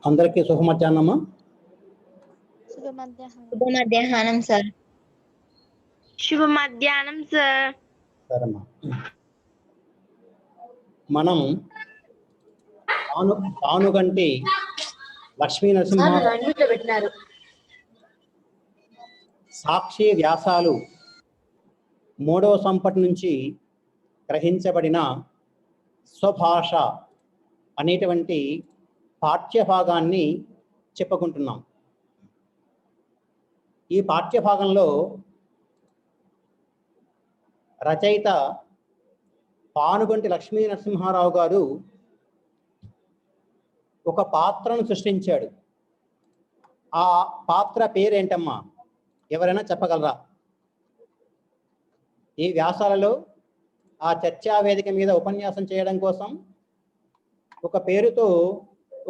అందరికీ శుభ మధ్యాహ్నమా. శుభ మధ్యాహ్నం సార్. శుభ మధ్యాహ్నం సార్. సరేమ్మా. మనం పానుగంటి లక్ష్మీ నరసింహ సాక్షి వ్యాసాలు 3వ సంపుటి నుంచి గ్రహించబడిన స్వభాష అనేటువంటి పాఠ్యభాగాన్ని చెప్పుకుంటున్నాం. ఈ పాఠ్యభాగంలో రచయిత పానుగంటి లక్ష్మీ నరసింహారావు గారు ఒక పాత్రను సృష్టించాడు. ఆ పాత్ర పేరేంటమ్మా? ఎవరైనా చెప్పగలరా? ఈ వ్యాసాలలో ఆ చర్చా వేదిక మీద ఉపన్యాసం చేయడం కోసం ఒక పేరుతో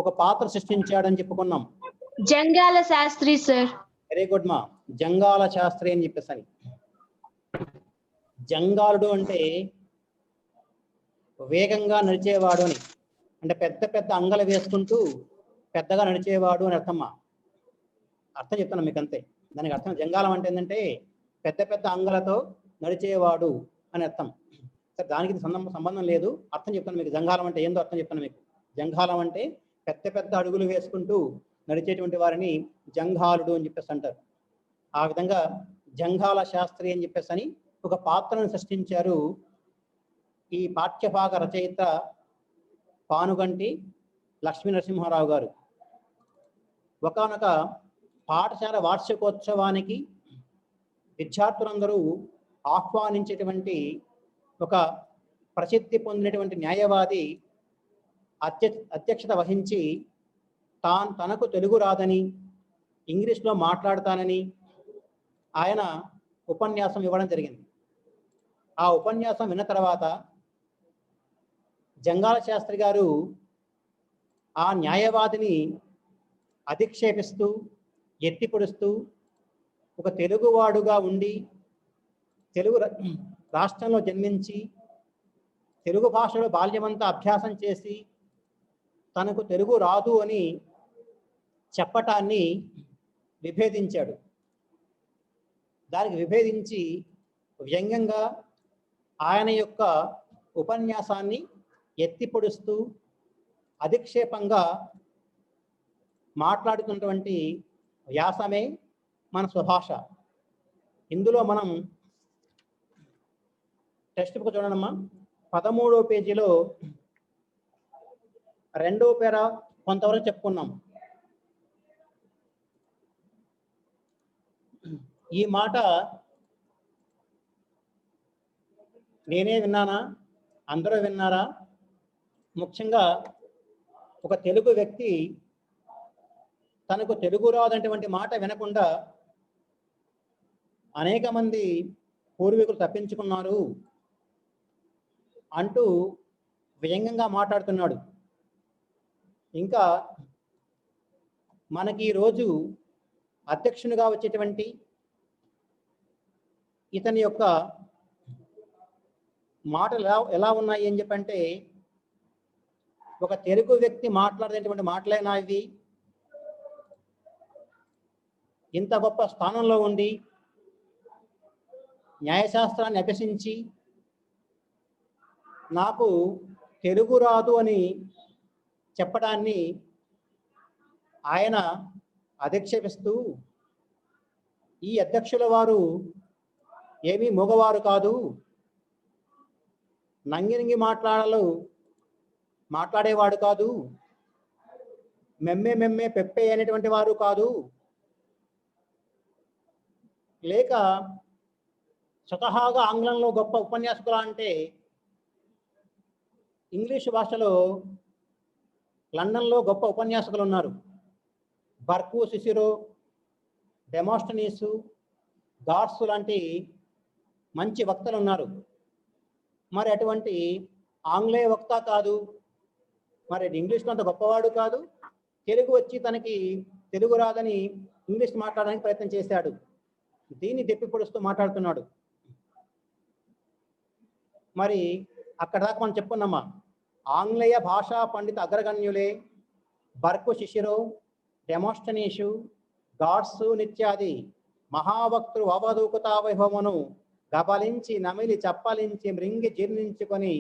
ఒక పాత్ర సృష్టించాడని చెప్పుకున్నాం. Jangala Sastri sir. Very good మా. జంగాల శాస్త్రి అని చెప్పేసి. జంగాలుడు అంటే వేగంగా నడిచేవాడు అని, అంటే పెద్ద పెద్ద అంగలు వేసుకుంటూ పెద్దగా నడిచేవాడు అని అర్థమ్మా. అర్థం చెప్తాను మీకు అంతే. దానికి అర్థం జంగాలం అంటే ఏంటంటే పెద్ద పెద్ద అంగలతో నడిచేవాడు అని అర్థం. సరే, దానికి సంబంధం లేదు, అర్థం చెప్తాను మీకు. జంగాలం అంటే ఏందో అర్థం చెప్తాను మీకు. జంగాలం అంటే పెద్ద పెద్ద అడుగులు వేసుకుంటూ నడిచేటువంటి వారిని జంగాలుడు అని చెప్పేసి అంటారు. ఆ విధంగా జంగాల శాస్త్రి అని చెప్పేసి అని ఒక పాత్రను సృష్టించారు ఈ పాఠ్యభాగ రచయిత పానుగంటి లక్ష్మీ నరసింహారావు గారు. ఒకానొక పాఠశాల వార్షికోత్సవానికి విద్యార్థులందరూ ఆహ్వానించేటువంటి ఒక ప్రసిద్ధి పొందినటువంటి న్యాయవాది అధ్యక్షత వహించి తనకు తెలుగు రాదని, ఇంగ్లీష్లో మాట్లాడతానని ఆయన ఉపన్యాసం ఇవ్వడం జరిగింది. ఆ ఉపన్యాసం విన్న తర్వాత జంగాల శాస్త్రి గారు ఆ న్యాయవాదిని అధిక్షేపిస్తూ, ఎత్తిపొడుస్తూ, ఒక తెలుగువాడుగా ఉండి తెలుగు రాష్ట్రంలో జన్మించి తెలుగు భాషలో బాల్యమంతా అభ్యాసం చేసి తనకు తెలుగు రాదు అని చెప్పటాన్ని విభేదించాడు. దానికి విభేదించి వ్యంగ్యంగా ఆయన యొక్క ఉపన్యాసాన్ని ఎత్తిపొడుస్తూ అధిక్షేపంగా మాట్లాడుతున్నటువంటి వ్యాసమే మన స్వభాష. ఇందులో మనం టెక్స్ట్ బుక్ చూడమ్మా. 13వ పేజీలో 2వ పేర కొంతవరకు చెప్పుకున్నాం. ఈ మాట నేనే విన్నానా, అందరూ విన్నారా? ముఖ్యంగా ఒక తెలుగు వ్యక్తి తనకు తెలుగు రాదనేటువంటి మాట వినకుండా అనేక మంది పూర్వీకులు తప్పించుకున్నారు అంటూ వ్యంగ్యంగా మాట్లాడుతున్నాడు. ఇంకా మనకి ఈరోజు అధ్యక్షునిగా వచ్చేటువంటి ఇతని యొక్క మాటలు ఎలా ఉన్నాయి అని చెప్పంటే, ఒక తెలుగు వ్యక్తి మాట్లాడేటువంటి మాటలైనా ఇవి? ఇంత గొప్ప స్థానంలో ఉండి న్యాయశాస్త్రాన్ని అభ్యసించి నాకు తెలుగు రాదు అని చెప్పడాన్ని ఆయన అధిక్షేపిస్తూ, ఈ అధ్యక్షుల వారు ఏమీ మగవారు కాదు, నంగినింగి మాట్లాడేవాడు కాదు, మెమ్మే పెప్పే అనేటువంటి వారు కాదు, లేక స్వతహాగా ఆంగ్లంలో గొప్ప ఉపన్యాసకులు అంటే ఇంగ్లీష్ భాషలో లండన్లో గొప్ప ఉపన్యాసకులు ఉన్నారు. బర్కు, సిసిరో, డెమోస్టనీసు, గార్డ్స్ లాంటి మంచి వక్తలు ఉన్నారు. మరి అటువంటి ఆంగ్లేయ వక్త కాదు, మరి ఇంగ్లీష్లో అంత గొప్పవాడు కాదు, తెలుగు వచ్చి తనకి తెలుగు రాదని ఇంగ్లీష్ మాట్లాడడానికి ప్రయత్నం చేశాడు. దీన్ని దెప్పిపొడుస్తూ మాట్లాడుతున్నాడు. మరి అక్కడ దాకా మనం చెప్పుకున్నామా, ఆంగ్లేయ భాషా పండిత అగ్రగణ్యులే బర్కు శిశిరో డెమోస్టనీషు గాడ్సు నిత్యాది మహాభక్తులు అవధూకుతా వైభవమును గబలించి నమిలి చప్పలించి మృంగి జీర్ణించుకొని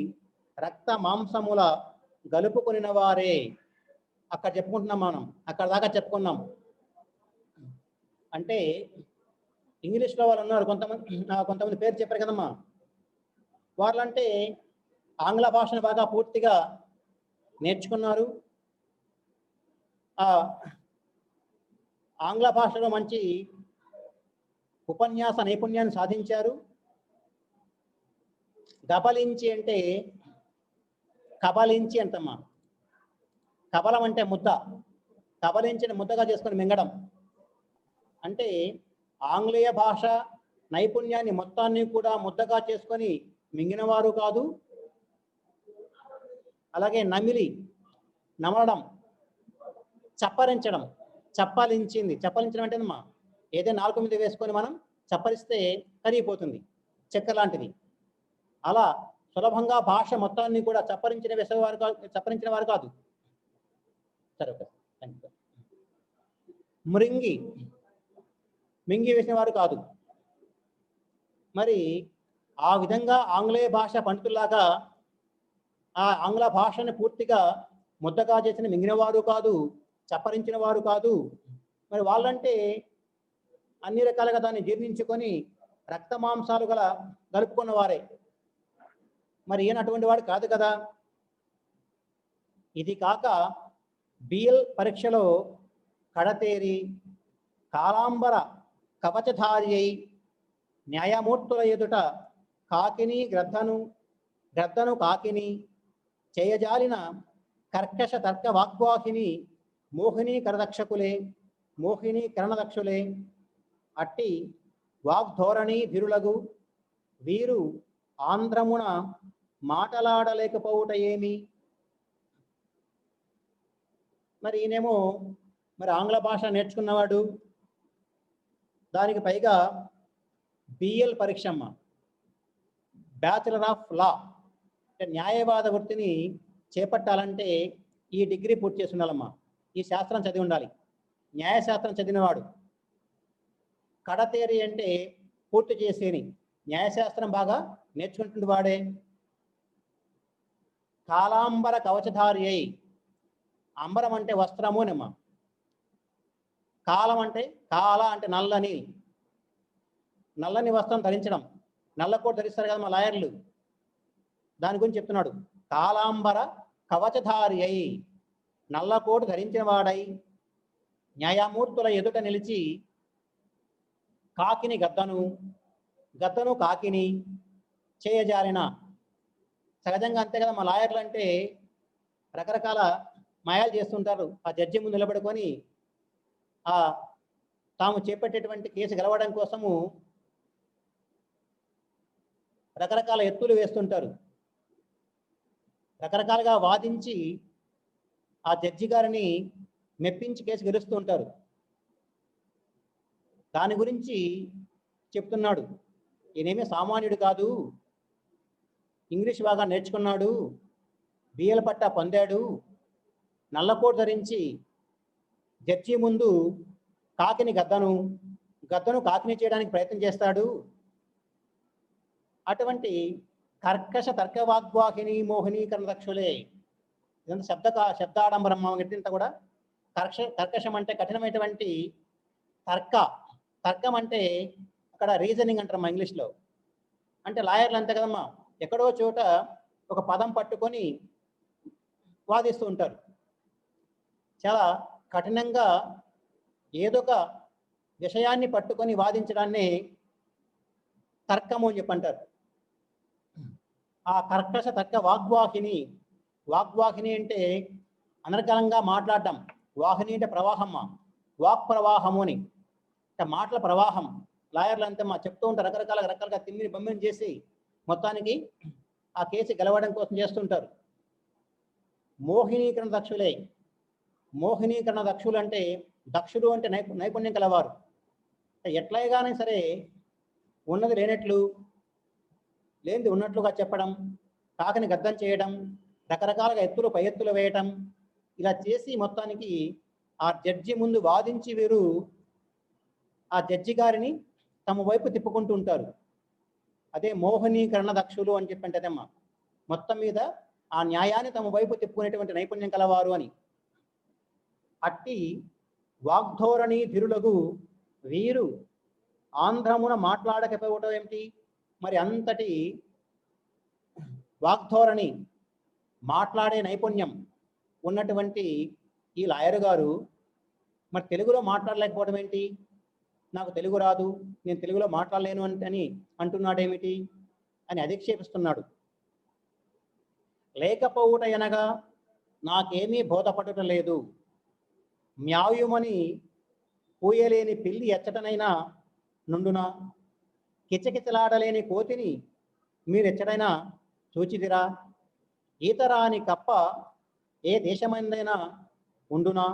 రక్త మాంసముల గలుపుకొనిన వారే. అక్కడ చెప్పుకుంటున్నాం మనం, అక్కడ దాకా చెప్పుకున్నాం. అంటే ఇంగ్లీష్లో వాళ్ళు ఉన్నారు కొంతమంది పేరు చెప్పారు కదమ్మా. వాళ్ళంటే ఆంగ్ల భాషను బాగా పూర్తిగా నేర్చుకున్నారు, ఆంగ్ల భాషలో మంచి ఉపన్యాస నైపుణ్యాన్ని సాధించారు. గబలించి అంటే కబలించి అంటమ్మా. కబలం అంటే ముద్ద, కబలించిన ముద్దగా చేసుకొని మింగడం. అంటే ఆంగ్లేయ భాష నైపుణ్యాన్ని మొత్తాన్ని కూడా ముద్దగా చేసుకొని మింగినవారు కాదు. అలాగే నమిలి నమలడం, చప్పరించడం, చప్పలించింది. చప్పలించడం అంటే అమ్మా ఏదైనా నాలుగు మీద వేసుకొని మనం చప్పరిస్తే కరిగిపోతుంది, చెక్క లాంటిది. అలా సులభంగా భాష మొత్తాన్ని కూడా చప్పరించిన వారు కాదు. సరే, మృంగి మింగి వేసిన వారు కాదు. మరి ఆ విధంగా ఆంగ్లేయ భాష పండితుల్లాగా ఆ ఆంగ్ల భాషను పూర్తిగా ముద్దగా చేసిన మింగిన వారు కాదు, చప్పరించిన వారు కాదు. మరి వాళ్ళంటే అన్ని రకాలుగా దాన్ని జీర్ణించుకొని రక్త మాంసాలు గలుపుకున్న వారే. మరి ఈయన అటువంటి వాడు కాదు కదా. ఇది కాక బిఎల్ పరీక్షలో కడతేరి కాలాంబర కవచధారి అయి న్యాయమూర్తుల ఎదుట కాకిని గ్రద్దను కాకిని చేయజాలిన కర్కశ తర్క వాగ్వాహిని మోహిని కరణదక్షులే అట్టి వాగ్ధోరణి ధీరులగు వీరు ఆంధ్రమున మాటలాడలేకపోవుట ఏమి. మరి ఈయనేమో మరి ఆంగ్ల భాష నేర్చుకున్నవాడు, దానికి పైగా బిఎల్ పరీక్ష అమ్మ, బ్యాచులర్ ఆఫ్ లా, అంటే న్యాయవాద వృత్తిని చేపట్టాలంటే ఈ డిగ్రీ పూర్తి చేసి ఉండాలమ్మా. ఈ శాస్త్రం చదివి ఉండాలి, న్యాయశాస్త్రం చదివినవాడు. కడతేరి అంటే పూర్తి చేసేని, న్యాయశాస్త్రం బాగా నేర్చుకుంటుంది వాడే. కాలాంబర కవచధారి అయి, అంబరం అంటే వస్త్రము నిమ్మ, కాలం అంటే నల్లని వస్త్రం ధరించడం. నల్ల కోట్ ధరిస్తారు కదా మా లాయర్లు, దాని గురించి చెప్తున్నాడు. కాలాంబర కవచధారి అయి, నల్ల కోటు ధరించిన వాడై న్యాయమూర్తుల ఎదుట నిలిచి కాకిని గద్దను కాకిని చేయజాలిన. సహజంగా అంతే కదా, మా లాయర్లు అంటే రకరకాల మాయాలు చేస్తుంటారు. ఆ జడ్జి ముందు నిలబడుకొని తాము చేపట్టేటువంటి కేసు గెలవడం కోసము రకరకాల ఎత్తులు వేస్తుంటారు. రకరకాలుగా వాదించి ఆ జడ్జి గారిని మెప్పించి కేసు గెలుస్తూ ఉంటారు. దాని గురించి చెప్తున్నాడు. ఈయనేమీ సామాన్యుడు కాదు, ఇంగ్లీష్ బాగా నేర్చుకున్నాడు, బిఎల్ పట్టా పొందాడు, నల్లకోట్ ధరించి జడ్జి ముందు కాకిని గద్దను కాకిని చేయడానికి ప్రయత్నం చేస్తాడు. అటువంటి కర్కశ తర్కవాగ్వాహిని మోహిని కరణదక్షులే. ఇదంతా శబ్దాడంబరం ఇంత కూడా. కర్కశం అంటే కఠినమైనటువంటి తర్కం అంటే అక్కడ రీజనింగ్ అంటారు మా ఇంగ్లీష్లో. అంటే లాయర్లు అంతే కదమ్మా, ఎక్కడో చోట ఒక పదం పట్టుకొని వాదిస్తూ ఉంటారు. చాలా కఠినంగా ఏదో ఒక విషయాన్ని పట్టుకొని వాదించడాన్ని తర్కము అని చెప్పంటారు. ఆ కర్కశ తర్క వాగ్వాహిని అంటే అనర్గళంగా మాట్లాడడం. వాహిని అంటే ప్రవాహమ్మ, వాక్ ప్రవాహము అని, అంటే మాటల ప్రవాహం. లాయర్లు అంతే మా చెప్తూ ఉంటారు, రకరకాలుగా తిమ్మిని బొమ్మిని చేసి మొత్తానికి ఆ కేసు గెలవడం కోసం చేస్తుంటారు. మోహినీకరణ దక్షులు అంటే దక్షుడు అంటే నైపుణ్యం కలవారు. ఎట్లయిగానే సరే ఉన్నది లేనట్లు, లేనిది ఉన్నట్లుగా చెప్పడం, కాకిని గద్దం చేయడం, రకరకాలుగా ఎత్తులు పై ఎత్తులు వేయటం, ఇలా చేసి మొత్తానికి ఆ జడ్జి ముందు వాదించి వీరు ఆ జడ్జి గారిని తమ వైపు తిప్పుకుంటూ ఉంటారు. అదే మోహనీకరణ దక్షులు అని చెప్పంటేదమ్మా, మొత్తం మీద ఆ న్యాయాన్ని తమ వైపు తిప్పుకునేటువంటి నైపుణ్యం కలవారు అని. అట్టి వాగ్ధోరణి ధీరులకు వీరు ఆంధ్రమున మాట్లాడకపోవటం ఏమిటి? మరి అంతటి వాగ్ధోరణి, మాట్లాడే నైపుణ్యం ఉన్నటువంటి ఈ లాయర్ గారు మరి తెలుగులో మాట్లాడలేకపోవడం ఏంటి? నాకు తెలుగు రాదు, నేను తెలుగులో మాట్లాడలేను అని అంటున్నాడేమిటి అని అధిక్షేపిస్తున్నాడు. లేకపోవుట అనగా నాకేమీ బోధపడటం లేదు, మ్యాయుమని పూయలేని పిల్లి ఎచ్చటనైనా నుండునా, కిచకిచలాడలేని కోతిని మీరెచ్చడైనా చూచిదిరా, ఈతరాని కప్ప ఏ దేశమైందైనా ఉండునా,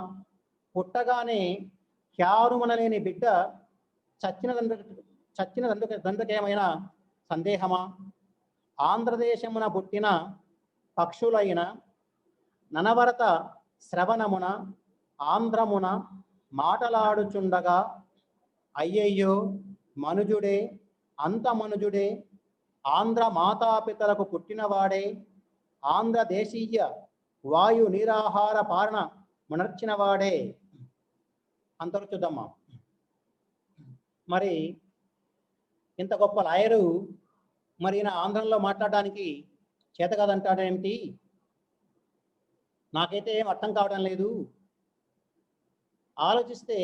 పుట్టగానే క్యారుమనలేని బిడ్డ చచ్చిన దండకేమైనా సందేహమా, ఆంధ్రదేశమున పుట్టిన పక్షులైన ననవరత శ్రవణమున ఆంధ్రమున మాటలాడుచుండగా అయ్యయ్యో మనుజుడే అంత మనుజుడే, ఆంధ్ర మాతాపితలకు పుట్టినవాడే, ఆంధ్రదేశీయ వాయు నీరాహార పాలన మునర్చినవాడే. అంతవరకు చూద్దామా. మరి ఇంత గొప్ప లాయరు మరి ఈయన ఆంధ్రంలో మాట్లాడడానికి చేత కాదంటాడేమిటి? నాకైతే ఏం అర్థం కావడం లేదు. ఆలోచిస్తే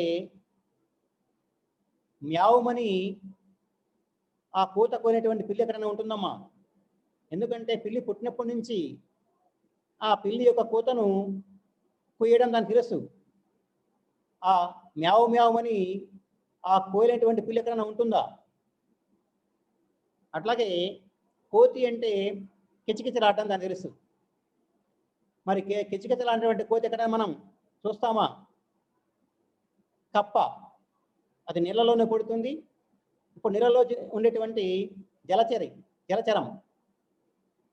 మ్యావుమని ఆ కూత కోనేటువంటి పిల్లి ఎక్కడైనా ఉంటుందమ్మా. ఎందుకంటే పిల్లి పుట్టినప్పటి నుంచి ఆ పిల్లి యొక్క కూతను కోయడం దానికి తెలుసు. ఆ మ్యావు మ్యావుమని ఆ కోయలేటువంటి పిల్లి ఎక్కడైనా ఉంటుందా? అట్లాగే కోతి అంటే కిచకిచలాడటం దానికి తెలుసు. మరి కిచకిచలాంటి కోతి ఎక్కడైనా మనం చూస్తామా? కప్ప అది నీళ్ళలోనే పుడుతుంది. ఇప్పుడు నీళ్ళలో ఉండేటువంటి జలచరం,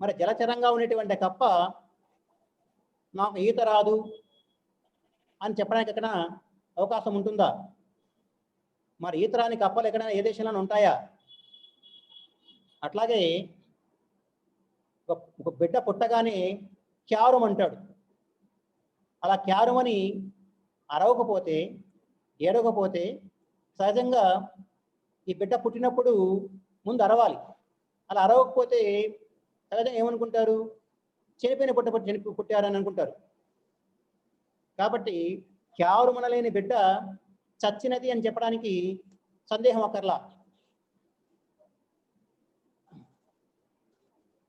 మరి జలచరంగా ఉండేటువంటి కప్ప నాకు ఈత రాదు అని చెప్పడానికి ఎక్కడ అవకాశం ఉంటుందా? మరి ఈత రాని కప్పలు ఎక్కడైనా ఏ దేశంలో ఉంటాయా? అట్లాగే ఒక బిడ్డ పుట్టగానే క్యారం అంటాడు. అలా క్యారం అని అరవకపోతే, ఏడవకపోతే సహజంగా ఈ బిడ్డ పుట్టినప్పుడు ముందు అరవాలి. అలా అరవకపోతే సహజంగా ఏమనుకుంటారు? చనిపోయిన పుట్టారని అనుకుంటారు. కాబట్టి క్యారుమనలేని బిడ్డ చచ్చినది అని చెప్పడానికి సందేహం అక్కర్లా.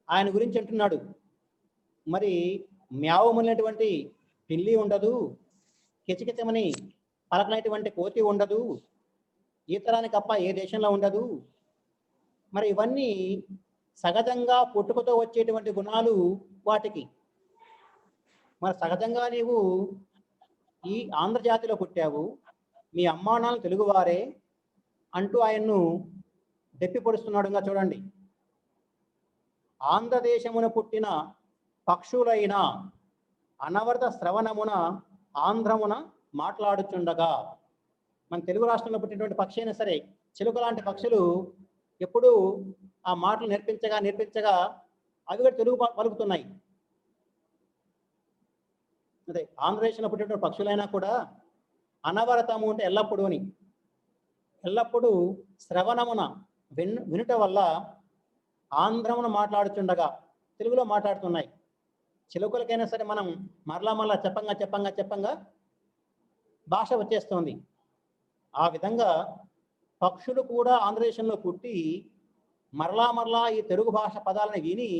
ఆయన గురించి అంటున్నాడు, మరి మ్యావమనేటువంటి పిల్లి ఉండదు, కిచకిచమని పలకనటువంటి కోతి ఉండదు, ఈతరాని కప్ప ఏ దేశంలో ఉండదు. మరి ఇవన్నీ సహజంగా పుట్టుకతో వచ్చేటువంటి గుణాలు వాటికి. మరి సహజంగా నీవు ఈ ఆంధ్రజాతిలో పుట్టావు, మీ అమ్మానాలు తెలుగువారే అంటూ ఆయన్ను దెప్పిపొడుస్తున్నాడుగా చూడండి. ఆంధ్రదేశమున పుట్టిన పక్షులైన అనవర్త శ్రవణమున ఆంధ్రమున మాట్లాడుచుండగా, మన తెలుగు రాష్ట్రంలో పుట్టినటువంటి పక్షి అయినా సరే, చిలుక లాంటి పక్షులు ఎప్పుడూ ఆ మాటలు నేర్పించగా అవి కూడా తెలుగు పలుకుతున్నాయి. అదే ఆంధ్రదేశంలో పుట్టినటువంటి పక్షులైనా కూడా అనవరతము అంటే ఎల్లప్పుడూ అని, ఎల్లప్పుడూ శ్రవణమున వినుట వల్ల ఆంధ్రమున మాట్లాడుచుండగా తెలుగులో మాట్లాడుతున్నాయి. చిలుకలకైనా సరే మనం మరలా చెప్పంగా భాష వచ్చేస్తుంది. ఆ విధంగా పక్షులు కూడా ఆంధ్రదేశంలో పుట్టి మరలా ఈ తెలుగు భాష పదాలను విని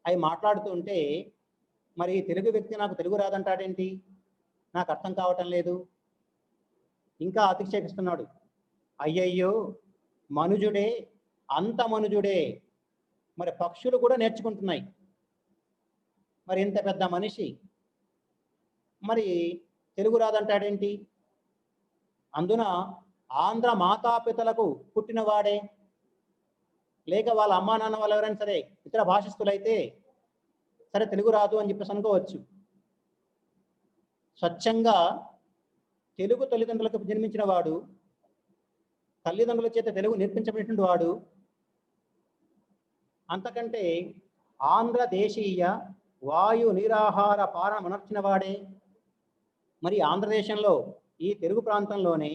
అవి మాట్లాడుతూ ఉంటే, మరి తెలుగు వ్యక్తి నాకు తెలుగు రాదంటాడేంటి? నాకు అర్థం కావటం లేదు. ఇంకా అతిక్షేపిస్తున్నాడు. అయ్యయ్యో మనుజుడే అంత మనుజుడే. మరి పక్షులు కూడా నేర్చుకుంటున్నాయి. మరి ఇంత పెద్ద మనిషి మరి తెలుగు రాదంటాడేంటి? అందున ఆంధ్ర మాతాపితలకు పుట్టినవాడే, లేక వాళ్ళ అమ్మా నాన్న వాళ్ళు ఎవరైనా సరే ఇతర భాషస్థులైతే సరే తెలుగు రాదు అని చెప్పేసి అనుకోవచ్చు. స్వచ్ఛంగా తెలుగు తల్లిదండ్రులకు జన్మించిన వాడు, తల్లిదండ్రుల చేత తెలుగు నేర్పించబడినటువంటి వాడు, అంతకంటే ఆంధ్రదేశీయ వాయు నీరాహార పాలన మనర్చిన వాడే. మరి ఆంధ్రదేశంలో ఈ తెలుగు ప్రాంతంలోనే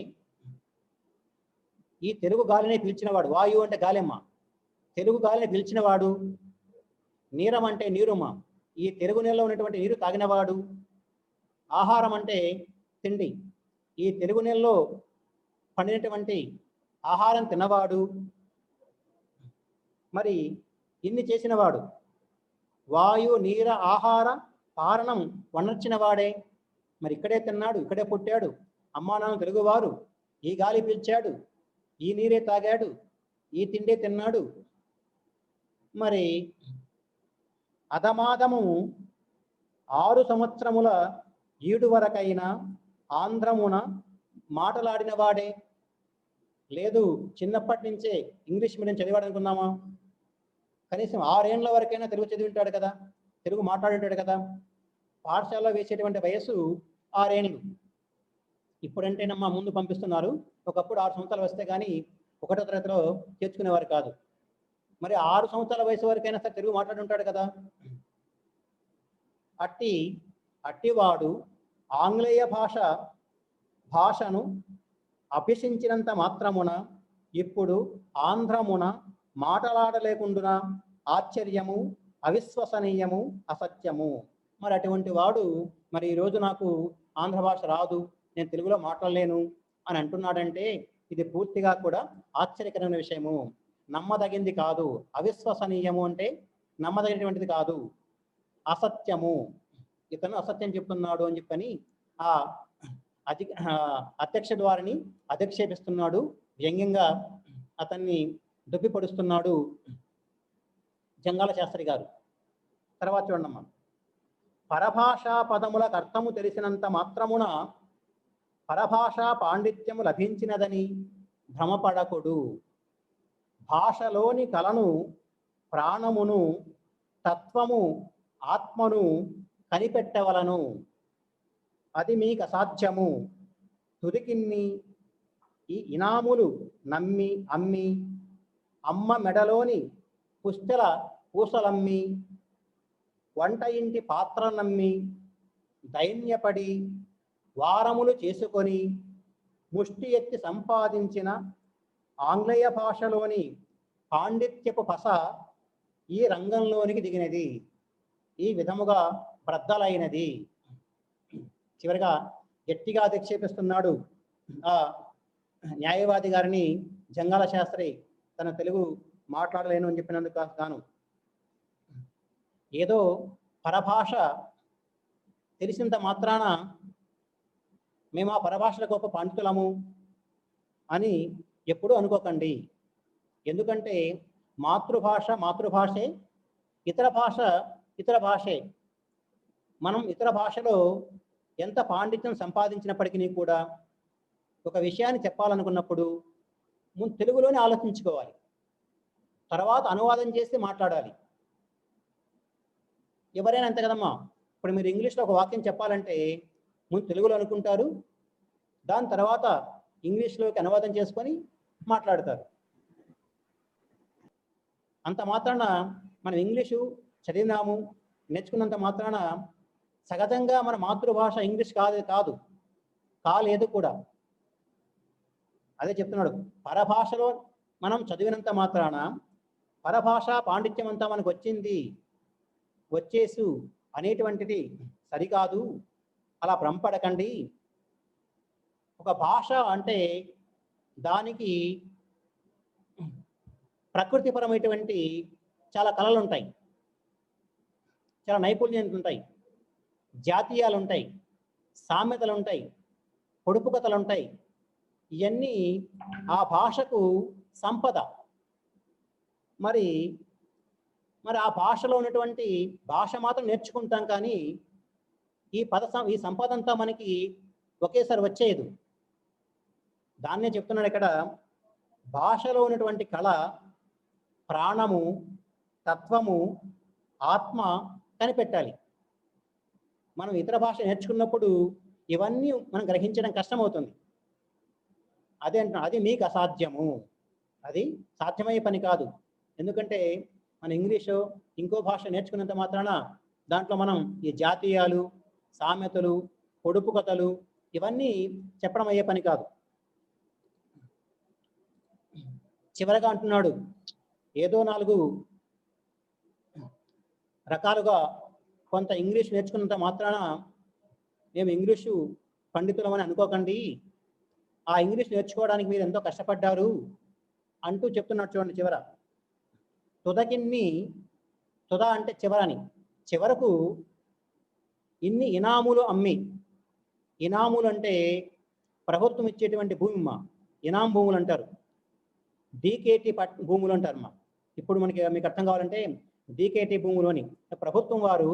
ఈ తెలుగు గాలిని పీల్చినవాడు, వాయువు అంటే గాలిమ్మ, తెలుగు గాలిని పీల్చినవాడు, నీరం అంటే నీరుమ్మ, ఈ తెలుగు నెలలో ఉన్నటువంటి నీరు తాగినవాడు, ఆహారం అంటే తిండి, ఈ తెలుగు నెలలో పండినటువంటి ఆహారం తిన్నవాడు, మరి ఇన్ని చేసినవాడు, వాయు నీర ఆహార పారణం వనర్చిన వాడే. మరి ఇక్కడే తిన్నాడు, ఇక్కడే పుట్టాడు, అమ్మా నాన్న తెలుగువారు, ఈ గాలి పీల్చాడు, ఈ నీరే తాగాడు, ఈ తిండే తిన్నాడు. మరి అధమాధము 6 సంవత్సరముల ఈడు వరకైనా ఆంధ్రమున మాటలాడిన వాడే. లేదు చిన్నప్పటి నుంచే ఇంగ్లీష్ మీడియం చదివాడు అనుకున్నామా? కనీసం 6 ఏళ్ల వరకైనా తెలుగు చదివింటాడు కదా, తెలుగు మాట్లాడింటాడు కదా. పాఠశాలలో వేసేటువంటి వయస్సు 6 ఏళ్ళు. ఇప్పుడంటేనమ్మా ముందు పంపిస్తున్నారు, ఒకప్పుడు 6 సంవత్సరాలు వస్తే కానీ 1వ తరగతిలో చేర్చుకునేవారు కాదు. మరి 6 సంవత్సరాల వయసు వరకైనా సరే తెలుగు మాట్లాడుంటాడు కదా. అట్టివాడు ఆంగ్లేయ భాషను అభ్యసించినంత మాత్రమున ఇప్పుడు ఆంధ్రమున మాట్లాడలేకుండున ఆశ్చర్యము, అవిశ్వసనీయము, అసత్యము. మరి అటువంటి వాడు మరి ఈరోజు నాకు ఆంధ్ర భాష రాదు, నేను తెలుగులో మాట్లాడలేను అని అంటున్నాడంటే ఇది పూర్తిగా కూడా ఆశ్చర్యకరమైన విషయము, నమ్మదగింది కాదు. అవిశ్వసనీయము అంటే నమ్మదగినటువంటిది కాదు, అసత్యము, ఇతను అసత్యం చెప్తున్నాడు అని చెప్పని ఆ అధ్యక్షుడి వారిని అధిక్షేపిస్తున్నాడు, వ్యంగ్యంగా అతన్ని దుప్పిపడుస్తున్నాడు జంగాల శాస్త్రి గారు. తర్వాత చూడమ్మా, పరభాషా పదములకు అర్థము తెలిసినంత మాత్రమున పరభాషా పాండిత్యము లభించినదని భ్రమపడకుడు. భాషలోని కలను, ప్రాణమును, తత్వము, ఆత్మను కనిపెట్టవలను. అది మీకు అసాధ్యము. తుదికిన్ని ఈ ఇనాములు నమ్మి అమ్మి, అమ్మ మెడలోని పుస్తల పూసలమ్మి, వంట ఇంటి పాత్ర నమ్మి దైన్యపడి వారములు చేసుకొని ముష్టి ఎత్తి సంపాదించిన ఆంగ్లేయ భాషలోని పాండిత్యపు పస ఈ రంగంలోనికి దిగినది, ఈ విధముగా బ్రద్దలైనది. చివరిగా గట్టిగా అధిక్షేపిస్తున్నాడు ఆ న్యాయవాది గారిని జంగాల శాస్త్రి, తన తెలుగు మాట్లాడలేను అని చెప్పినందుకు గాను. ఏదో పరభాష తెలిసినంత మాత్రాన మేము ఆ పరభాషల గొప్ప పండితులము అని ఎప్పుడూ అనుకోకండి. ఎందుకంటే మాతృభాషే, ఇతర భాష ఇతర భాషే. మనం ఇతర భాషలో ఎంత పాండిత్యం సంపాదించినప్పటికీ కూడా ఒక విషయాన్ని చెప్పాలనుకున్నప్పుడు ముందు తెలుగులోనే ఆలోచించుకోవాలి, తర్వాత అనువాదం చేసి మాట్లాడాలి. ఎవరైనా అంతే కదమ్మా. ఇప్పుడు మీరు ఇంగ్లీష్లో ఒక వాక్యం చెప్పాలంటే ముందు తెలుగులో అనుకుంటారు, దాని తర్వాత ఇంగ్లీష్లోకి అనువాదం చేసుకొని మాట్లాడతారు. అంత మాత్రాన మనం ఇంగ్లీషు చదివినాము, నేర్చుకున్నంత మాత్రాన సహజంగా మన మాతృభాష ఇంగ్లీష్ కాలేదు కూడా. అదే చెప్తున్నాడు, పరభాషలో మనం చదివినంత మాత్రాన పరభాష పాండిత్యం అంతా మనకు వచ్చేసు అనేటువంటిది సరికాదు. అలా భ్రమపడకండి. ఒక భాష అంటే దానికి ప్రకృతిపరమైనటువంటి చాలా కళలు ఉంటాయి, చాలా నైపుణ్యాలు ఉంటాయి, జాతీయాలు ఉంటాయి, సామెతలు ఉంటాయి, పొడుపు కథలు ఉంటాయి. ఇవన్నీ ఆ భాషకు సంపద. మరి ఆ భాషలో ఉన్నటువంటి భాష మాత్రం నేర్చుకుంటాం, కానీ ఈ సంపద అంతా మనకి ఒకేసారి వచ్చేది. దాన్నే చెప్తున్నాడు ఇక్కడ, భాషలో ఉన్నటువంటి కళ, ప్రాణము, తత్వము, ఆత్మ కనిపెట్టాలి. మనం ఇతర భాష నేర్చుకున్నప్పుడు ఇవన్నీ మనం గ్రహించడం కష్టమవుతుంది. అదే అంటున్నా, అది మీకు అసాధ్యము, అది సాధ్యమయ్యే పని కాదు. ఎందుకంటే మన ఇంగ్లీషు ఇంకో భాష నేర్చుకున్నంత మాత్రాన దాంట్లో మనం ఈ జాతీయాలు, సామెతలు, పొడుపు కథలు ఇవన్నీ చెప్పడం అయ్యే పని కాదు. చివరగా అంటున్నాడు, ఏదో 4 రకాలుగా కొంత ఇంగ్లీష్ నేర్చుకున్నంత మాత్రాన మేము ఇంగ్లీషు పండితులమని అనుకోకండి, ఆ ఇంగ్లీష్ నేర్చుకోవడానికి మీరు ఎంతో కష్టపడ్డారు అంటూ చెప్తున్నాడు. చూడండి చివర, తుదకిన్ని, తుద అంటే చివరని, చివరకు ఇన్ని ఇనాములు అమ్మి, ఇనాములు అంటే ప్రభుత్వం ఇచ్చేటువంటి భూమిమ్మ, ఇనాం భూములు అంటారు, డీకేటీ భూములు అంటారమ్మా. ఇప్పుడు మీకు అర్థం కావాలంటే డీకేటీ భూములు అని, ప్రభుత్వం వారు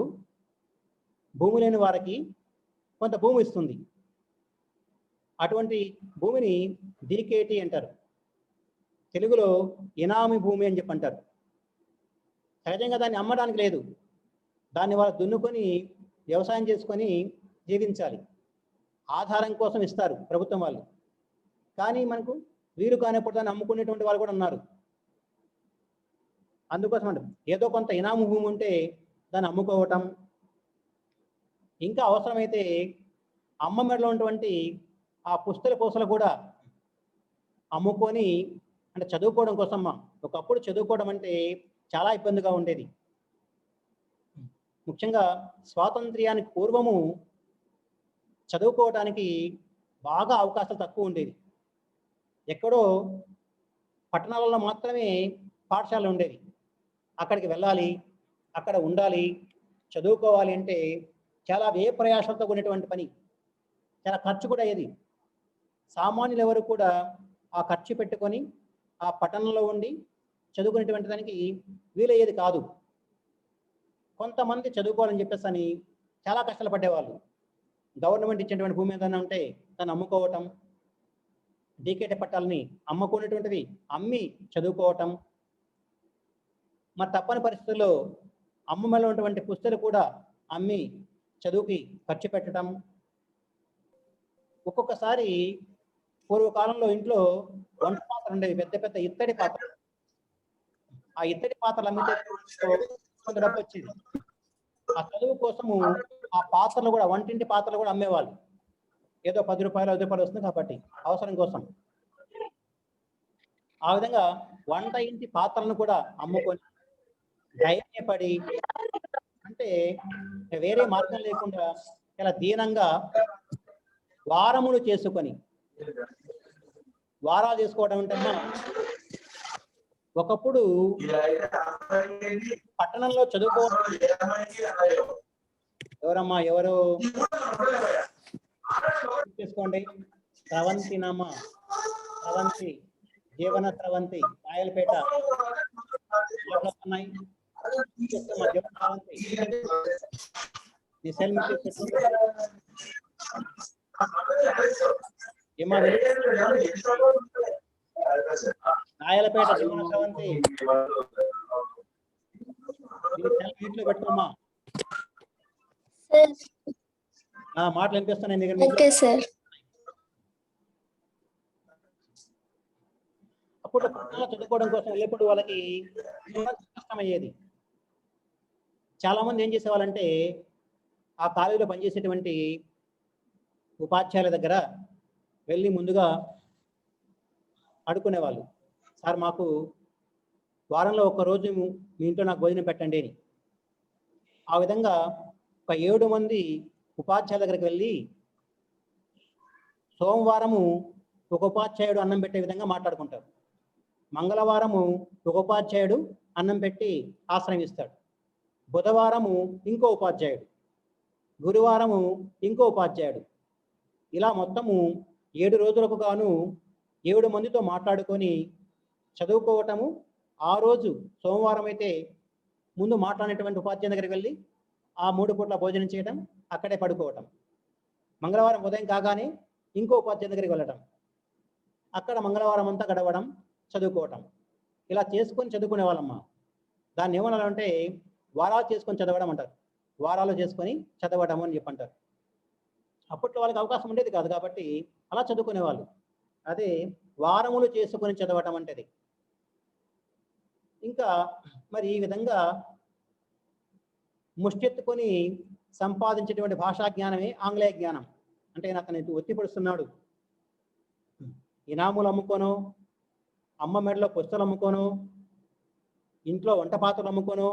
భూమి లేని వారికి కొంత భూమి ఇస్తుంది. అటువంటి భూమిని డీకేటీ అంటారు, తెలుగులో ఇనామి భూమి అని చెప్పి అంటారు. సహజంగా దాన్ని అమ్మడానికి లేదు, దాన్ని వాళ్ళు దున్నుకొని వ్యవసాయం చేసుకొని జీవించాలి, ఆధారం కోసం ఇస్తారు ప్రభుత్వం వాళ్ళు. కానీ మనకు వీలు కానప్పుడు దాన్ని అమ్ముకునేటువంటి వాళ్ళు కూడా ఉన్నారు. అందుకోసం అంటే ఏదో కొంత ఇనాము భూమి ఉంటే దాన్ని అమ్ముకోవటం, ఇంకా అవసరమైతే అమ్మ మెడలో ఉన్నటువంటి ఆ పుస్తల పూసలు కూడా అమ్ముకొని, అంటే చదువుకోవడం కోసం. ఒకప్పుడు చదువుకోవడం అంటే చాలా ఇబ్బందిగా ఉండేది. ముఖ్యంగా స్వాతంత్ర్యానికి పూర్వము చదువుకోవడానికి బాగా అవకాశాలు తక్కువ ఉండేది. ఎక్కడో పట్టణాలలో మాత్రమే పాఠశాలలు ఉండేవి. అక్కడికి వెళ్ళాలి, అక్కడ ఉండాలి, చదువుకోవాలి అంటే చాలా వ్యయ ప్రయాసంతో కూడినటువంటి పని, చాలా ఖర్చు కూడా అయ్యేది. సామాన్యులు ఎవరు కూడా ఆ ఖర్చు పెట్టుకొని ఆ పట్టణంలో ఉండి చదువుకునేటువంటి దానికి వీలయ్యేది కాదు. కొంతమంది చదువుకోవాలని చెప్పేసి అని చాలా కష్టాలు పడేవాళ్ళు. గవర్నమెంట్ ఇచ్చినటువంటి భూమి ఏదైనా ఉంటే దాన్ని అమ్ముకోవటం, డీకేటీ పట్టాలని అమ్ముకునేటువంటివి అమ్మి చదువుకోవటం, మరి తప్పని పరిస్థితుల్లో అమ్మలో ఉన్నటువంటి పుస్తలు కూడా అమ్మి చదువుకి ఖర్చు పెట్టడం. ఒక్కొక్కసారి పూర్వకాలంలో ఇంట్లో వంట పాత్రలు ఉండేవి, పెద్ద పెద్ద ఇత్తడి పాత్రలు. ఆ ఇత్తడి పాత్రలు అమ్మితే కొంత డబ్బు వచ్చేది. ఆ చదువు కోసము ఆ పాత్రలు కూడా, వంటింటి పాత్రలు కూడా అమ్మేవాళ్ళు. ఏదో 10 రూపాయలు 5 రూపాయలు వస్తుంది కాబట్టి అవసరం కోసం. ఆ విధంగా వంట ఇంటి పాత్రలను కూడా అమ్ముకొని ధైర్యపడి, అంటే వేరే మార్గం లేకుండా ఇలా దీనంగా వారములు చేసుకొని, వారాలు చేసుకోవడం అంటే ఒకప్పుడు పట్టణంలో చదువుకోవడం. ఎవరమ్మా ఎవరు చేసుకోండి, స్రవంతి నామ, స్రవంతి, జీవన స్రవంతి, రాయలపేట ఉన్నాయి. రాయలపేట జీవన స్రవంతి ఇంట్లో పెట్టుకోమ్మా. మాటలు వినిపిస్తున్నాయి దగ్గర. అప్పుడు చదువుకోవడం కోసం వెళ్ళేప్పుడు వాళ్ళకి కష్టమయ్యేది. చాలా మంది ఏం చేసేవాళ్ళంటే ఆ కాలేజీలో పనిచేసేటువంటి ఉపాధ్యాయుల దగ్గర వెళ్ళి ముందుగా అడుక్కునేవాళ్ళు, సార్ మాకు వారంలో 1 రోజు మీ ఇంట్లో నాకు భోజనం పెట్టండి అని. ఆ విధంగా ఒక 7 మంది ఉపాధ్యాయుల దగ్గరికి వెళ్ళి సోమవారము ఒక ఉపాధ్యాయుడు అన్నం పెట్టే విధంగా మాట్లాడుకుంటారు, మంగళవారము ఒక ఉపాధ్యాయుడు అన్నం పెట్టి ఆశ్రయిస్తాడు, బుధవారము ఇంకో ఉపాధ్యాయుడు, గురువారము ఇంకో ఉపాధ్యాయుడు. ఇలా మొత్తము 7 రోజులకు గాను 7 మందితో మాట్లాడుకొని చదువుకోవటము. ఆ రోజు సోమవారం అయితే ముందు మాట్లాడినటువంటి ఉపాధ్యాయుని దగ్గరికి వెళ్ళి ఆ 3 పూట్ల భోజనం చేయడం, అక్కడే పడుకోవటం. మంగళవారం ఉదయం కాగానే ఇంకో ఉపాధ్యాయుని దగ్గరికి వెళ్ళటం, అక్కడ మంగళవారం అంతా గడవడం, చదువుకోవటం. ఇలా చేసుకొని చదువుకునే వాళ్ళమ్మ. దాన్ని ఏమనాలంటే వారాలు చేసుకొని చదవడం అంటారు, వారాలు చేసుకొని చదవడం అని చెప్పంటారు. అప్పట్లో వాళ్ళకి అవకాశం ఉండేది కాదు కాబట్టి అలా చదువుకునేవాళ్ళు. అదే వారములు చేసుకొని చదవటం అంటేది. ఇంకా మరి ఈ విధంగా ముష్టెత్తుకొని సంపాదించేటువంటి భాషా జ్ఞానమే ఆంగ్లేయ జ్ఞానం. అంటే అతను ఒత్తిపడుస్తున్నాడు. ఇనాములు అమ్ముకోను, అమ్మ మెడలో పుస్తలు అమ్ముకోను, ఇంట్లో వంట పాత్రలు అమ్ముకోను,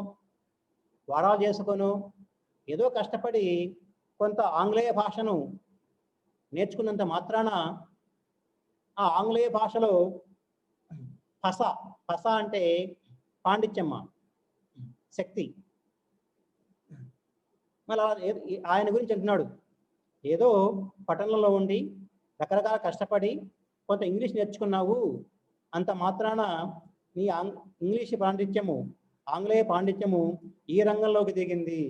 వరాలు చేసుకోను, ఏదో కష్టపడి కొంత ఆంగ్లేయ భాషను నేర్చుకున్నంత మాత్రాన ఆ ఆంగ్లేయ భాషలో పస అంటే పాండిత్యమ్మ, శక్తి. మళ్ళీ ఆయన గురించి అంటున్నాడు, ఏదో పట్టణంలో ఉండి రకరకాల కష్టపడి కొంత ఇంగ్లీష్ నేర్చుకున్నావు, అంత మాత్రాన నీ ఇంగ్లీష్ పాండిత్యము, ఆంగ్లేయ పాండిత్యము ఈ రంగంలోకి దిగింది,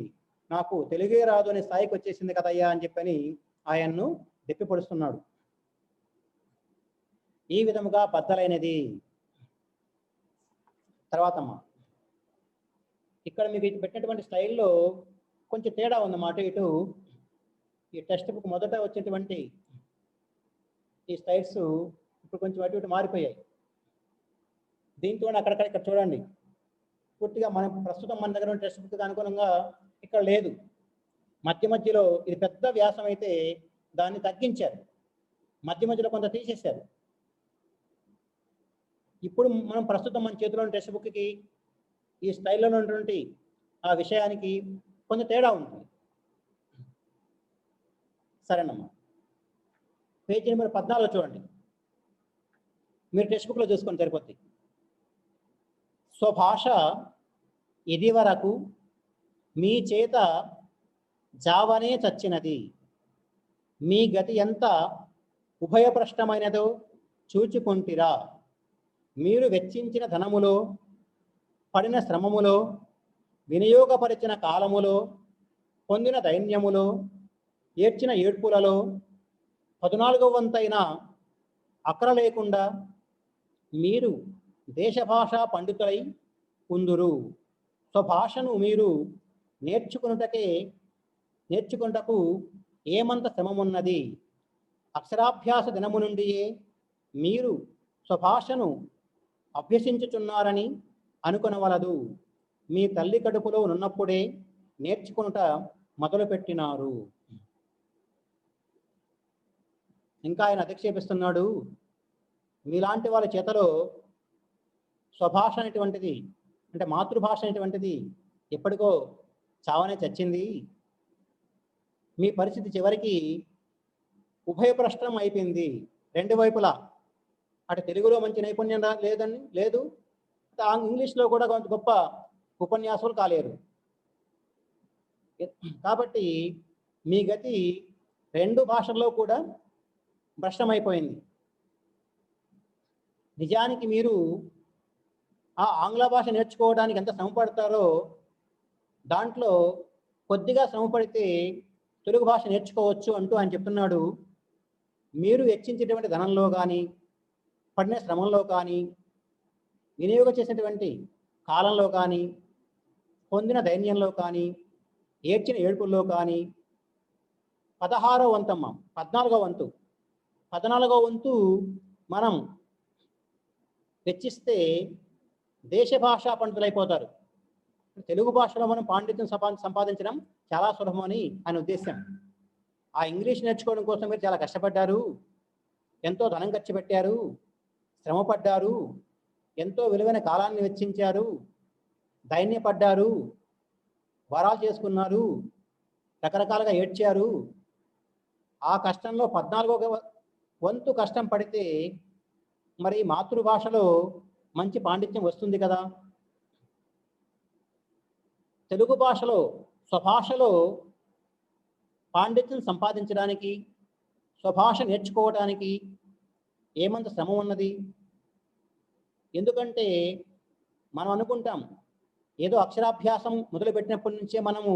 నాకు తెలుగే రాదు అనే స్థాయికి వచ్చేసింది కదయ్యా అని చెప్పని ఆయన్ను దెప్పిపడుస్తున్నాడు. ఈ విధముగా బద్దలైనది. తర్వాతమ్మ ఇక్కడ మీకు పెట్టినటువంటి స్టైల్లో కొంచెం తేడా ఉందన్నమాట. ఇటు ఈ టెక్స్ట్ బుక్ మొదట వచ్చేటువంటి ఈ స్టైల్స్ ఇప్పుడు కొంచెం అటు ఇటు మారిపోయాయి. దీంతో అక్కడక్కడ ఇక్కడ చూడండి, పూర్తిగా మనం ప్రస్తుతం మన దగ్గర ఉన్న టెక్స్ట్ బుక్ అనుగుణంగా ఇక్కడ లేదు. మధ్య మధ్యలో ఇది పెద్ద వ్యాసం అయితే దాన్ని తగ్గించారు, మధ్య మధ్యలో కొంత తీసేశారు. ఇప్పుడు మనం ప్రస్తుతం మన చేతిలో ఉన్న టెక్స్ట్ బుక్కి ఈ స్టైల్లో ఉన్నటువంటి ఆ విషయానికి కొంత తేడా ఉంటుంది. సరేనమ్మా, పేజీ నెంబర్ 14 చూడండి. మీరు టెక్స్ట్ బుక్లో చూసుకొని సరిపోద్ది. స్వభాష ఇది వరకు మీ చేత జావనే చచ్చినది, మీ గతి ఎంత ఉభయప్రష్టమైనదో చూచుకుంటిరా. మీరు వెచ్చించిన ధనములో, పడిన శ్రమములో, వినియోగపరిచిన కాలములో, పొందిన దైన్యములో, ఏడ్చిన ఏడ్పులలో 14వ వంతైన అక్కర లేకుండా మీరు దేశభాషా పండితులై ఉందురు. స్వభాషను మీరు నేర్చుకున్నటకు ఏమంత శ్రమమున్నది. అక్షరాభ్యాస దినము నుండియే మీరు స్వభాషను అభ్యసించుచున్నారని అనుకొనవలదు. మీ తల్లి కడుపులో ఉన్నప్పుడే నేర్చుకునుట మొదలుపెట్టినారు. ఇంకా ఆయన అధిక్షేపిస్తున్నాడు, మీలాంటి వాళ్ళ చేతలో స్వభాష అనేటువంటిది, అంటే మాతృభాష అనేటువంటిది ఎప్పటికో చావనే చచ్చింది. మీ పరిస్థితి చివరికి ఉభయప్రష్టం అయిపోయింది. రెండు వైపులా, అటు తెలుగులో మంచి నైపుణ్యం లేదు, ఇంగ్లీష్లో కూడా కొంత గొప్ప ఉపన్యాసాలు కాలేరు. కాబట్టి మీ గతి రెండు భాషల్లో కూడా భ్రష్టమైపోయింది. నిజానికి మీరు ఆ ఆంగ్ల భాష నేర్చుకోవడానికి ఎంత శ్రమ పడతారో దాంట్లో కొద్దిగా శ్రమ పడితే తెలుగు భాష నేర్చుకోవచ్చు అంటూ ఆయన చెప్తున్నాడు. మీరు వెచ్చించేటువంటి ధనంలో కానీ, పడిన శ్రమంలో కానీ, వినియోగం చేసినటువంటి కాలంలో కానీ, పొందిన దైన్యంలో కానీ, ఏడ్చిన ఏడుపుల్లో కానీ 16వ వంతమ్మ, 14వ వంతు మనం వెచ్చిస్తే దేశ భాషా పండితులైపోతారు. తెలుగు భాషలో మనం పాండిత్యం సంపాదించడం చాలా సులభమని ఆయన ఉద్దేశం. ఆ ఇంగ్లీష్ నేర్చుకోవడం కోసం మీరు చాలా కష్టపడ్డారు, ఎంతో ధనం ఖర్చు పెట్టారు, శ్రమ పడ్డారు, ఎంతో విలువైన కాలాన్ని వెచ్చించారు, దైన్యపడ్డారు, వరాలు చేసుకున్నారు, రకరకాలుగా ఏడ్చారు. ఆ కష్టంలో 14వ వంతు కష్టం పడితే మరి మాతృభాషలో మంచి పాండిత్యం వస్తుంది కదా. తెలుగు భాషలో స్వభాషలో పాండిత్యం సంపాదించడానికి, స్వభాష నేర్చుకోవడానికి ఏమంత శ్రమ ఉన్నది. ఎందుకంటే మనం అనుకుంటాం ఏదో అక్షరాభ్యాసం మొదలుపెట్టినప్పటి నుంచే మనము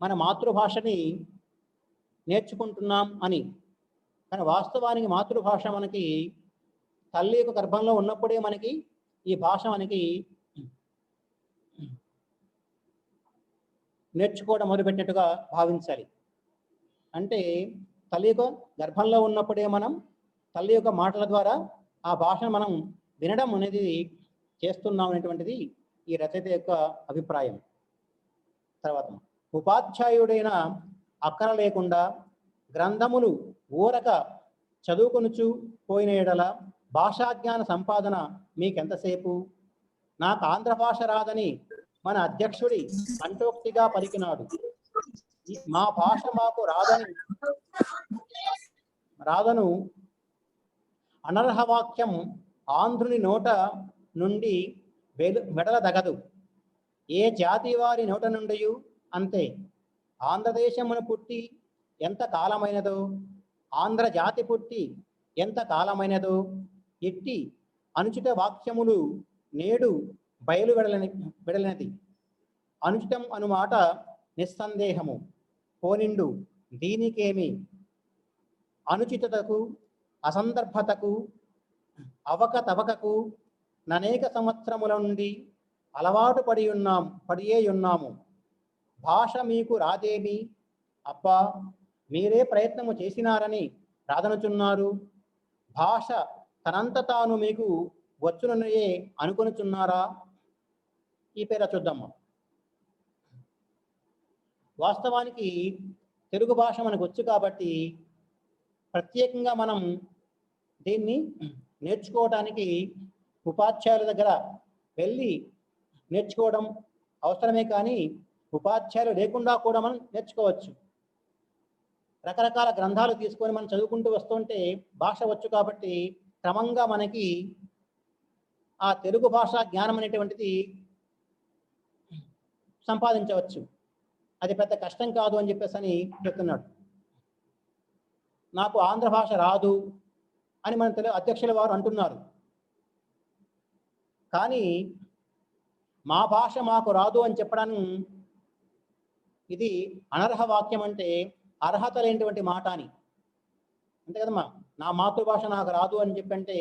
మన మాతృభాషని నేర్చుకుంటున్నాం అని. కానీ వాస్తవానికి మాతృభాష మనకి తల్లి యొక్క గర్భంలో ఉన్నప్పుడే మనకి ఈ భాష మనకి నేర్చుకోవడం మొదలుపెట్టినట్టుగా భావించాలి. అంటే తల్లి యొక్క గర్భంలో ఉన్నప్పుడే మనం తల్లి యొక్క మాటల ద్వారా ఆ భాషను మనం వినడం అనేది చేస్తున్నాం అనేటువంటిది ఈ రచయిత యొక్క అభిప్రాయం. తర్వాత ఉపాధ్యాయుడైన అక్కర లేకుండా గ్రంథములు ఊరక చదువుకొనుచు పోయిన ఎడల భాషాజ్ఞాన సంపాదన మీకెంతసేపు? నాకు ఆంధ్ర భాష రాదని మన అధ్యక్షుడి అంటోక్తిగా పలికినాడు. మా భాష మాకు రాదను అనర్హ వాక్యం ఆంధ్రుని నోట నుండి వెడలదగదు. ఏ జాతి వారి నోట నుండి అంతే. ఆంధ్రదేశమును పుట్టి ఎంత కాలమైనదో, ఆంధ్ర జాతి పుట్టి ఎంత కాలమైనదో ఎట్టి అనుచిత వాక్యములు నేడు బయలు వెడలినది. అనుచితం అనుమాట నిస్సందేహము. పోనిండు దీనికేమి? అనుచితతకు అసందర్భతకు అవకతవకకు ననేక సంవత్సరముల నుండి అలవాటు పడియే ఉన్నాము. భాష మీకు రాదేమి? అబ్బా, మీరే ప్రయత్నము చేసినారని రాదనుచున్నారు. భాష తనంత తాను మీకు వచ్చునయే అనుకొనుచున్నారా? ఈ పేర చూద్దాము. వాస్తవానికి తెలుగు భాష మనకు వచ్చు కాబట్టి ప్రత్యేకంగా మనం దీన్ని నేర్చుకోవడానికి ఉపాధ్యాయుల దగ్గర వెళ్ళి నేర్చుకోవడం అవసరమే, కానీ ఉపాధ్యాయులు లేకుండా కూడా మనం నేర్చుకోవచ్చు. రకరకాల గ్రంథాలు తీసుకొని మనం చదువుకుంటూ వస్తుంటే భాష వచ్చు కాబట్టి క్రమంగా మనకి ఆ తెలుగు భాష జ్ఞానం అనేటువంటిది సంపాదించవచ్చు. అది పెద్ద కష్టం కాదు అని చెప్పేసి అని చెప్తున్నాడు. నాకు ఆంధ్ర భాష రాదు అని మన తెలుగు అధ్యక్షుల వారు అంటున్నారు. కానీ మా భాష మాకు రాదు అని చెప్పడానికి ఇది అనర్హ వాక్యం, అంటే అర్హత లేనటువంటి మాట అని. అంతే కదమ్మా. నా మాతృభాష నాకు రాదు అని చెప్పంటే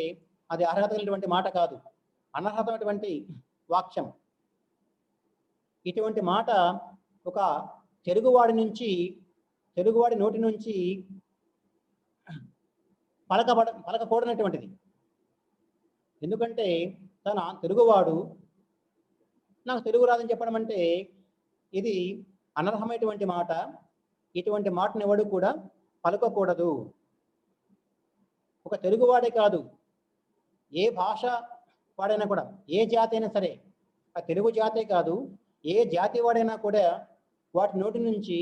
అది అర్హత లేనటువంటి మాట కాదు, అనర్హతమైనటువంటి వాక్యం. ఇటువంటి మాట ఒక తెలుగువాడి నోటి నుంచి పలకకూడనటువంటిది. ఎందుకంటే తన తెలుగువాడు నాకు తెలుగు రాదని చెప్పడం అంటే ఇది అనర్హమైనటువంటి మాట. ఇటువంటి మాటను ఎవడు కూడా పలకకూడదు. ఒక తెలుగువాడే కాదు, ఏ భాష వాడైనా కూడా, ఏ జాతి అయినా సరే, ఆ తెలుగు జాతే కాదు, ఏ జాతి వాడైనా కూడా వాటి నోటి నుంచి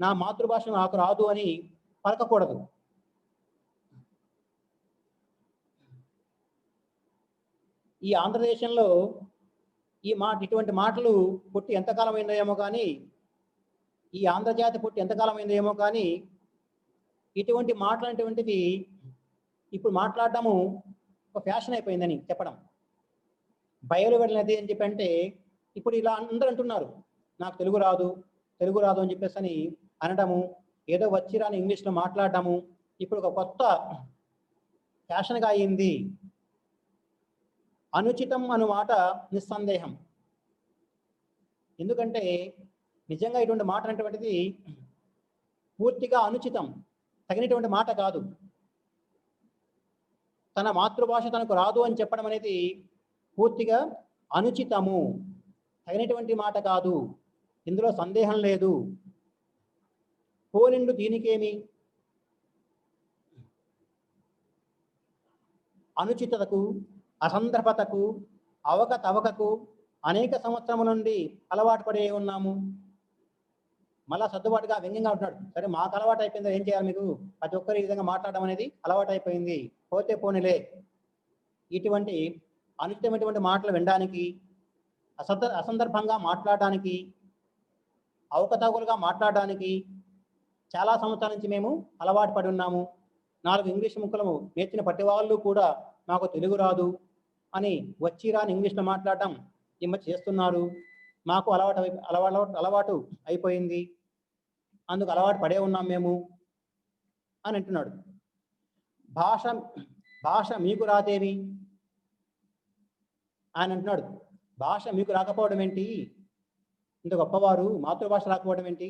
నా మాతృభాష నాకు రాదు అని పలకకూడదు. ఈ ఆంధ్రదేశంలో ఇటువంటి మాటలు పుట్టి ఎంతకాలం అయిందేమో కానీ, ఈ ఆంధ్రజాతి పుట్టి ఎంతకాలం అయిందేమో కానీ, ఇటువంటి మాటలు అనేటువంటివి ఇప్పుడు మాట్లాడటము ఒక ఫ్యాషన్ అయిపోయిందని చెప్పడం. బయలు వెళ్ళినది అని చెప్పి అంటే ఇప్పుడు ఇలా అందరూ అంటున్నారు, నాకు తెలుగు రాదు అని చెప్పేసి అని అనడము, ఏదో వచ్చిరాని ఇంగ్లీష్లో మాట్లాడటము ఇప్పుడు ఒక కొత్త ఫ్యాషన్గా అయింది. అనుచితం అన్నమాట నిస్సందేహం. ఎందుకంటే నిజంగా ఇటువంటి మాట అనేటువంటిది పూర్తిగా అనుచితం, తగినటువంటి మాట కాదు. తన మాతృభాష తనకు రాదు అని చెప్పడం అనేది పూర్తిగా అనుచితము, తగినటువంటి మాట కాదు, ఇందులో సందేహం లేదు. పోనిండు దీనికేమి? అనుచితతకు అసందర్భతకు అవకతవకకు అనేక సంవత్సరముల నుండి అలవాటు పడే ఉన్నాము. మళ్ళా సర్దుబాటుగా వ్యంగ్యంగా ఉంటున్నాడు. సరే, మాకు అలవాటు అయిపోయిందో ఏం చేయాలి, మీకు ప్రతి ఒక్కరి ఈ విధంగా మాట్లాడడం అనేది అలవాటు అయిపోయింది, పోతే పోనీలే. ఇటువంటి అనుచితమైనటువంటి మాటలు వినడానికి, అసందర్భంగా మాట్లాడడానికి, అవకతవకలుగా మాట్లాడడానికి చాలా సంవత్సరాల నుంచి మేము అలవాటు పడి ఉన్నాము. 4 ఇంగ్లీష్ ముక్కలు నేర్చిన ప్రతి వాళ్ళు కూడా నాకు తెలుగు రాదు అని వచ్చిరాని ఇంగ్లీష్లో మాట్లాడటం ఈ మధ్య చేస్తున్నారు. మాకు అలవాటు అయిపోయింది, అందుకు అలవాటు పడే ఉన్నాం మేము అని అంటున్నాడు. భాష మీకు రాదేమి ఆయన అంటున్నాడు. భాష మీకు రాకపోవడం ఏంటి, ఇంత గొప్పవారు మాతృభాష రాకపోవడం ఏంటి?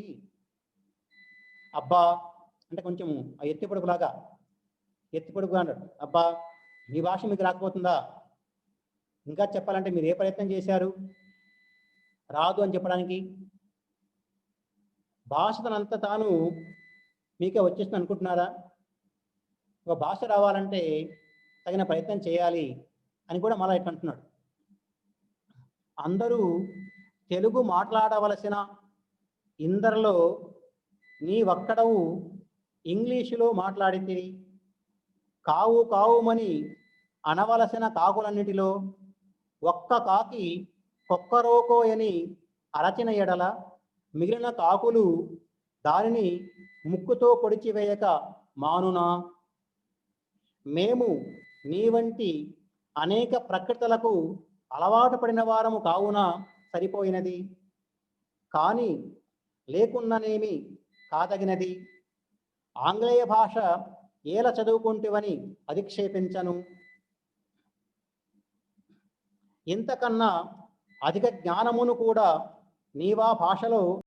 అబ్బా, అంటే కొంచెం ఆ ఎత్తి పొడుగులాగా ఎత్తి పొడుగుగా అన్నాడు. అబ్బా మీ భాష మీకు రాకపోతుందా, ఇంకా చెప్పాలంటే మీరు ఏ ప్రయత్నం చేశారు రాదు అని చెప్పడానికి? భాష తనంత తాను మీకే వచ్చేస్తుంది అనుకుంటున్నారా? ఒక భాష రావాలంటే తగిన ప్రయత్నం చేయాలి అని కూడా మళ్ళీ ఇట్లా అంటున్నాడు. అందరూ తెలుగు మాట్లాడవలసిన ఇందరిలో నీ ఒక్కడవు ఇంగ్లీషులో మాట్లాడితివి. కావు కావుమని అనవలసిన కాకులన్నిటిలో ఒక్క కాకి కొక్కరోకోయని అరచిన ఎడల మిగిలిన కాకులు దానిని ముక్కుతో పొడిచివేయక మానునా? మేము నీ వంటి అనేక ప్రకృతులకు అలవాటు పడిన వారము కావున సరిపోయినది, కానీ లేకున్ననేమి కాదగినది. ఆంగ్లేయ భాష ఏల చదువుకుంటేవని అధిక్షేపించను. ఇంతకన్నా అధిక జ్ఞానమును కూడా నీవా భాషలో